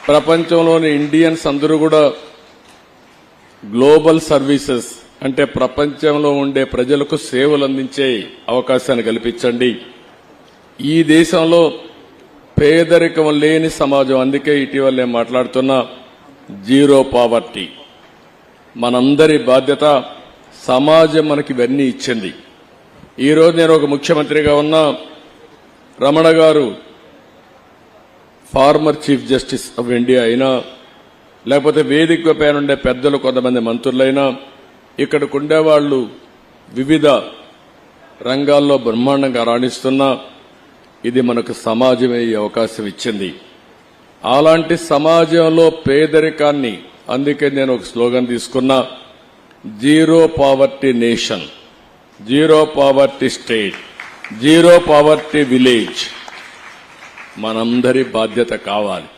ప్రపంచంలోని ఇండియన్స్ అందరూ కూడా గ్లోబల్ సర్వీసెస్ అంటే ప్రపంచంలో ఉండే ప్రజలకు సేవలు అందించే అవకాశాన్ని కల్పించండి. ఈ దేశంలో పేదరికం లేని సమాజం, అందుకే ఇటీవల నేను మాట్లాడుతున్నా జీరో పావర్టీ. మనందరి బాధ్యత. సమాజం మనకి ఇవన్నీ ఇచ్చింది. ఈరోజు నేను ఒక ముఖ్యమంత్రిగా ఉన్నా, రమణ గారు former chief justice of India అయినా, లేకపోతే వేదిక పైన ఉండే పెద్దలు కొంతమంది మంత్రులైనా, ఇక్కడికి ఉండేవాళ్లు వివిధ రంగాల్లో బ్రహ్మాండంగా రాణిస్తున్నా, ఇది మనకు సమాజమే ఈ అవకాశం ఇచ్చింది. అలాంటి సమాజంలో పేదరికాన్ని, అందుకే నేను ఒక స్లోగన్ తీసుకున్నా, zero poverty nation, zero poverty state, zero poverty village. మనందరి బాధ్యత కావాలి.